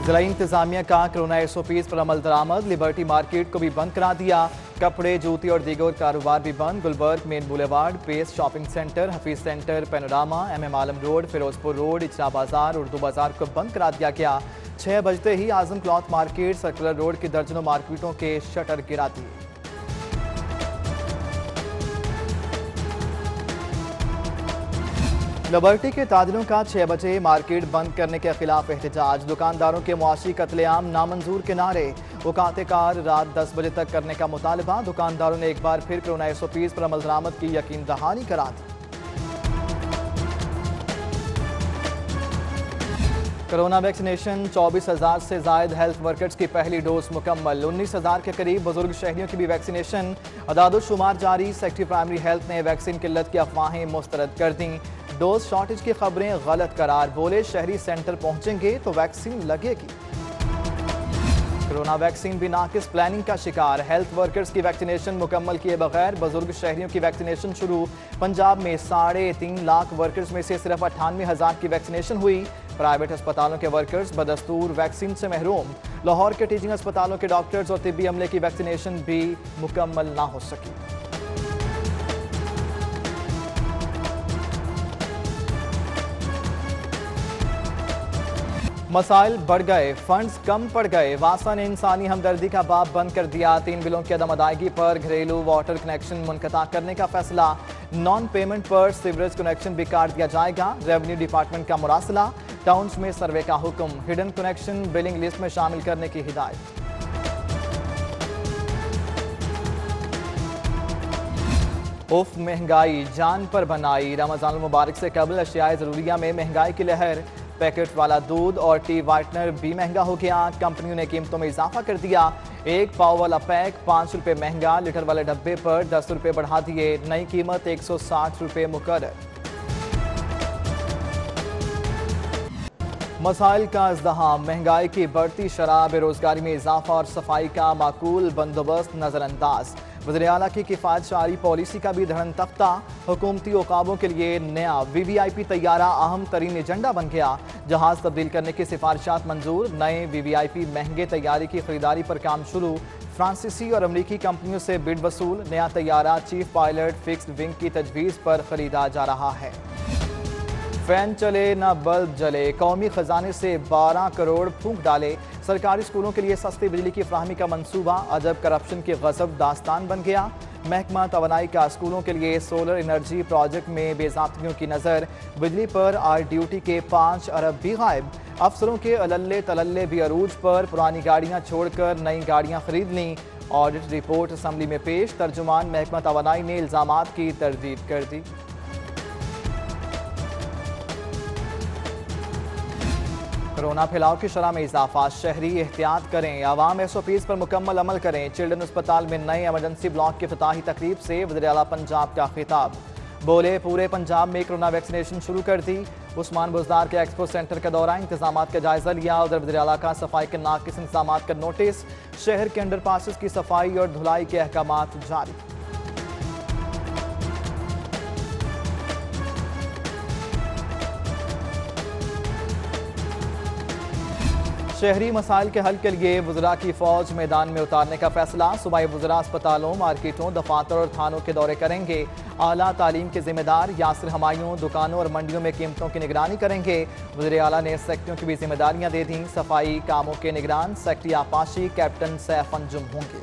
जिला इंतजामिया का कोरोना SOPs पर अमल दरामद। लिबर्टी मार्केट को भी बंद करा दिया। कपड़े, जूती और दीगर कारोबार भी बंद। Gulberg main boulevard, Pace shopping centre, Hafeez centre, Panorama, MM Alam road, Ferozepur road, Ichhra Bazaar, Urdu बाजार को बंद करा दिया गया। 6 बजते ही आजम क्लॉथ मार्केट, सर्कुलर रोड की दर्जनों मार्केटों के शटर गिरा दिए। लिबर्टी के ताजिरों का 6 बजे मार्केट बंद करने के खिलाफ एहतजाज। दुकानदारों के मुआशी कत्लेआम नामंजूर के नारे। औकात कार रात 10 बजे तक करने का मुतालबा। दुकानदारों ने एक बार फिर कोरोना SOPs पर अमल दरामद की यकीन दहानी करा दी। कोरोना वैक्सीनेशन 24,000 से जायद हेल्थ वर्कर्स की पहली डोज मुकम्मल। 19,000 के करीब बुजुर्ग शहरियों की भी वैक्सीनेशन। अदाद-ओ-शुमार जारी। सेक्रेटरी प्राइमरी हेल्थ ने वैक्सीन किल्लत की अफवाहें मुस्तरद कर दी। डोज शॉर्टेज की खबरें गलत करार। बोले शहरी सेंटर पहुंचेंगे तो वैक्सीन लगेगी। कोरोना वैक्सीन भी नाकिस प्लानिंग का शिकार। हेल्थ वर्कर्स की वैक्सीनेशन मुकम्मल किए बगैर बुजुर्ग शहरियों की वैक्सीनेशन शुरू। पंजाब में 3.5 लाख वर्कर्स में से सिर्फ 98,000 की वैक्सीनेशन हुई। प्राइवेट अस्पतालों के वर्कर्स बदस्तूर वैक्सीन से महरूम। लाहौर के टीचिंग अस्पतालों के डॉक्टर्स और तिब्बी अमले की वैक्सीनेशन भी मुकम्मल ना हो सकी। मसाइल बढ़ गए, फंड्स कम पड़ गए। वासा ने इंसानी हमदर्दी का बाब बंद कर दिया। 3 बिलों की अदम अदायगी पर घरेलू वाटर कनेक्शन मुनक़ता करने का फैसला। नॉन पेमेंट पर सीवरेज कनेक्शन भी काट दिया जाएगा। रेवेन्यू डिपार्टमेंट का मुरासला। टाउन्स में सर्वे का हुक्म। हिडन कनेक्शन बिलिंग लिस्ट में शामिल करने की हिदायत। उफ महंगाई जान पर बनाई। रमजान मुबारक से कबल अशियाए ज़रूरिया में महंगाई की लहर। पैकेट वाला दूध और टी वाइटनर भी महंगा हो गया। कंपनियों ने कीमतों में इजाफा कर दिया। 1 पाव वाला पैक 5 रुपये महंगा। लीटर वाले डब्बे पर 10 रुपये बढ़ा दिए। नई कीमत 160 रुपये मुकर्रर। मसाइल का इज़्दिहाम। महंगाई की बढ़ती शरह, बेरोजगारी में इजाफा और सफाई का माकूल बंदोबस्त नजरअंदाज। वज़ीर आला की किफ़ायतशारी पॉलिसी का भी धड़न तख्ता। हुकूमती औकाबों के लिए नया VVIP तैयारा अहम तरीन एजेंडा बन गया। जहाज तब्दील करने की सिफारिशात मंजूर। नए VVIP महंगे तैयारी की खरीदारी पर काम शुरू। फ्रांसीसी और अमरीकी कंपनियों से बिड वसूल। नया तैयारा चीफ पायलट फिक्स्ड विंग की तजवीज़ पर खरीदा जा रहा है। फैन चले न बल्ब जले। कौमी खजाने से 12 करोड़ फूंक डाले। सरकारी स्कूलों के लिए सस्ती बिजली की फ्राहमी का मंसूबा। अजब करप्शन की गजब दास्तान बन गया। महकमा तवानाई का स्कूलों के लिए सोलर एनर्जी प्रोजेक्ट में बेज़ाब्तियों की नज़र। बिजली पर आर ड्यूटी के 5 अरब भी गायब। अफसरों के अल्ले तलल्ले भी अरूज पर। पुरानी गाड़ियाँ छोड़कर नई गाड़ियाँ खरीद लीं। ऑडिट रिपोर्ट असम्बली में पेश। तर्जुमान महकमा तवानाई ने इल्ज़ामात की तरदीद कर दी। कोरोना फैलाव की शरह में इजाफा। शहरी एहतियात करें। आवाम SOPs पर मुकम्मल अमल करें। चिल्ड्रन अस्पताल में नए एमरजेंसी ब्लॉक की इफ्तिताही तकरीब से वज़ीर आला पंजाब का खिताब। बोले पूरे पंजाब में कोरोना वैक्सीनेशन शुरू कर दी। उस्मान बुज़दार के एक्सपो सेंटर का दौरा। इंतजाम का जायजा लिया। उधर वज़ीर आला का सफाई के नाकिस इंतजाम का नोटिस। शहर के अंडर पासिस की सफाई और धुलाई के अहकामात जारी। शहरी मसाइल के हल के लिए वज़रा की फौज मैदान में उतारने का फैसला। सूबाई वज़रा अस्पतालों, मार्केटों, दफातर और थानों के दौरे करेंगे। आला तालीम के जिम्मेदार यासिर हमायूं दुकानों और मंडियों में कीमतों की निगरानी करेंगे। वज़ीर आला ने सेक्रेटरियों की भी जिम्मेदारियां दे दी। सफाई कामों के निगरान सेक्रेटरी आपाशी कैप्टन सैफ अंजुम होंगे।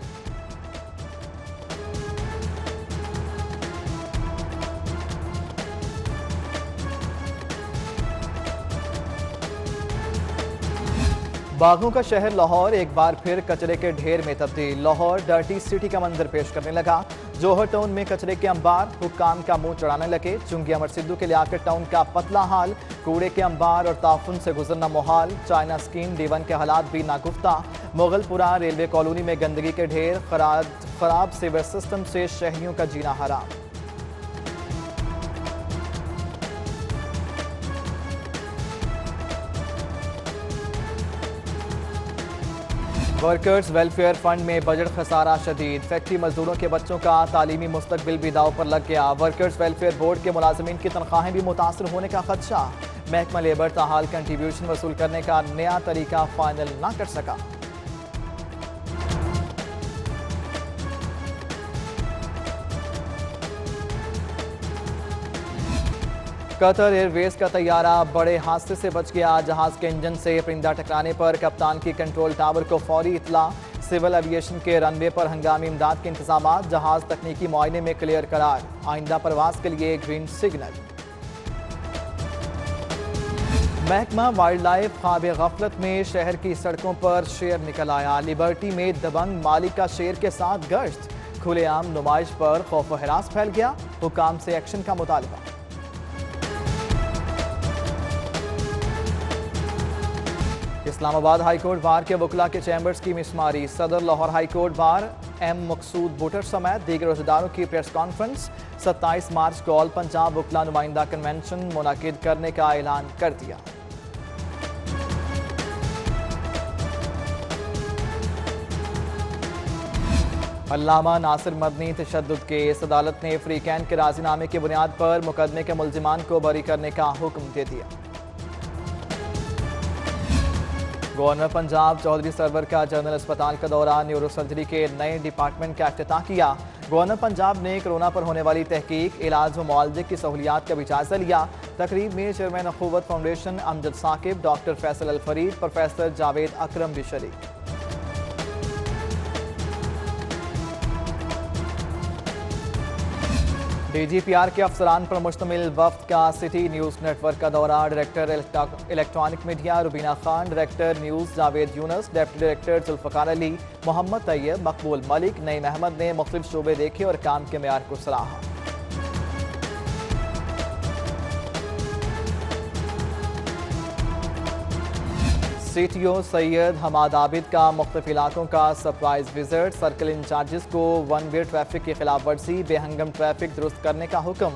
बागों का शहर लाहौर एक बार फिर कचरे के ढेर में तब्दील। लाहौर डर्टी सिटी का मंजर पेश करने लगा। जोहर टाउन में कचरे के अंबार हुक्काम का मुंह चढ़ाने लगे। चुंगी अमर सिद्धू के लियाकत टाउन का पतला हाल। कूड़े के अंबार और ताफुन से गुजरना मुहाल। चाइना स्कीम D1 के हालात भी नागुफ्ता। मुगलपुरा रेलवे कॉलोनी में गंदगी के ढेर। खराब सीवर सिस्टम से शहरियों का जीना हराम। वर्कर्स वेलफेयर फंड में बजट खसारा शदीद। फैक्ट्री मजदूरों के बच्चों का तालीमी मुस्तकबिल भी दाव पर लग गया। वर्कर्स वेलफेयर बोर्ड के मुलाजमीन की तनख्वाहें भी मुतासर होने का खदशा। महकमा लेबर ताहाल कंट्रीब्यूशन वसूल करने का नया तरीका फाइनल ना कर सका। कतर एयरवेज का तैयारा बड़े हादसे से बच गया। जहाज के इंजन से परिंदा टकराने पर कप्तान की कंट्रोल टावर को फौरी इतला। सिविल एविएशन के रनवे पर हंगामी इमदाद के इंतजाम। जहाज तकनीकी मुआयने में क्लियर करार। आइंदा परवाज के लिए ग्रीन सिग्नल। महकमा वाइल्ड लाइफ ख्वाब गफलत में शहर की सड़कों पर शेर निकल आया। लिबर्टी में दबंग मालिक का शेर के साथ गश्त। खुलेआम नुमाइश पर खौफ व हिरास फैल गया। हुकाम से एक्शन का मुतालबा। इस्लामाबाद हाईकोर्ट बार के वकला के चैम्बर्स की मिसमारी। सदर लाहौर हाईकोर्ट बार एम मकसूद बुटर समेत दीगर अहदेदारों की प्रेस कॉन्फ्रेंस। 27 मार्च को ऑल पंजाब वकला नुमाइंदा कन्वेंशन मुनाकिद करने का ऐलान कर दिया। अल्लामा नासिर मदनी तशद्दुद केस। अदालत ने फ्री कैन के राजीनामे की बुनियाद पर मुकदमे के मुल्जिमान को बरी करने का हुक्म दे दिया। गवर्नर पंजाब चौधरी सरवर का जनरल अस्पताल का दौरा। न्यूरो सर्जरी के नए डिपार्टमेंट का इफ्तिताह किया। गवर्नर पंजाब ने कोरोना पर होने वाली तहकीक, इलाज व मुआलजे की सहूलियात का भी जायजा लिया। तकरीब में chairman अखुवत foundation Amjad Saqib, doctor Faisal अल फरीद, प्रोफेसर जावेद अकरम भी शरीक। DGPR के अफसरान पर मुश्तमिल वफ्द का सिटी न्यूज़ नेटवर्क का दौरा। Director electronic media Rubina Khan, director news Javed Younus, deputy director Zulfiqar Ali, Mohammad Tayyab, Maqbool Malik, Naeem Ahmad ने मुख्तलिफ शोबे देखे और काम के मेयार को सराहा। CTO सैयद हमाद आबिद का मुख्तलिफ इलाकों का सरप्राइज विजिट। सर्कल इंचार्जेस को वन वे ट्रैफिक की खिलाफ वर्जी, बेहंगम ट्रैफिक दुरुस्त करने का हुक्म।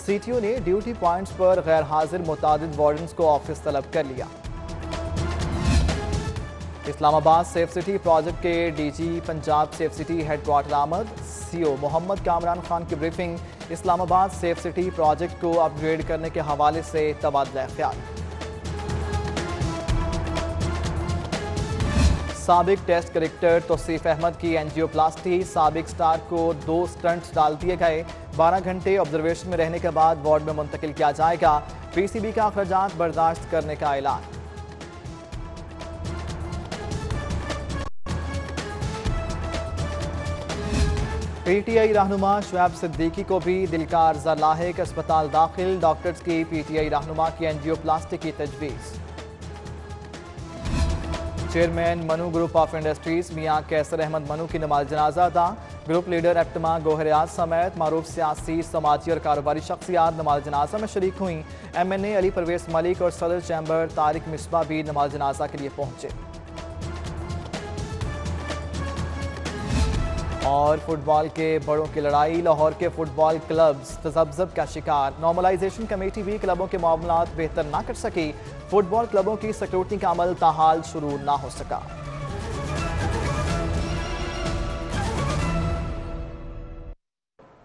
CTO ने ड्यूटी पॉइंट्स पर गैर हाजिर मुतादिद वार्डन्स को ऑफिस तलब कर लिया। इस्लामाबाद सेफ सिटी प्रोजेक्ट के DG Punjab safe city headquarter आमद। CO मोहम्मद कामरान खान की briefing. Islamabad safe city project को अपग्रेड करने के हवाले से तबादला ख्याल। साबिक टेस्ट क्रिकेटर तौसीफ अहमद की एंजियोप्लास्टी। साबिक स्टार को 2 स्टंट्स डाल दिए गए। 12 घंटे ऑब्जर्वेशन में रहने के बाद वार्ड में मुंतकिल किया जाएगा। PCB का अखराजात बर्दाश्त करने का ऐलान। PTI रहनुमा शुएब सिद्दीकी को भी दिल का अर्जा लाहिक। अस्पताल दाखिल। डॉक्टर्स की PTI रहनुमा की एंजियोप्लास्टी की तजवीज़। Chairman Manu group of industries मियां कैसर अहमद मनु की नमाज जनाजा अदा। ग्रुप लीडर एप्टमा गोहरियात समेत मारूफ सियासी, समाजी और कारोबारी शख्सियात नमाज जनाजा में शरीक हुई। MNA अली परवेज मलिक और सदर चैम्बर तारिक मिसबा भी नमाज जनाजा के लिए पहुंचे। और फुटबॉल के बड़ों की लड़ाई। लाहौर के फुटबॉल क्लब्स तजब्जब का शिकार। नॉर्मलाइजेशन कमेटी भी क्लबों के मामलात बेहतर ना कर सकी। फुटबॉल क्लबों की सिक्योरिटी का अमल ताहाल शुरू ना हो सका।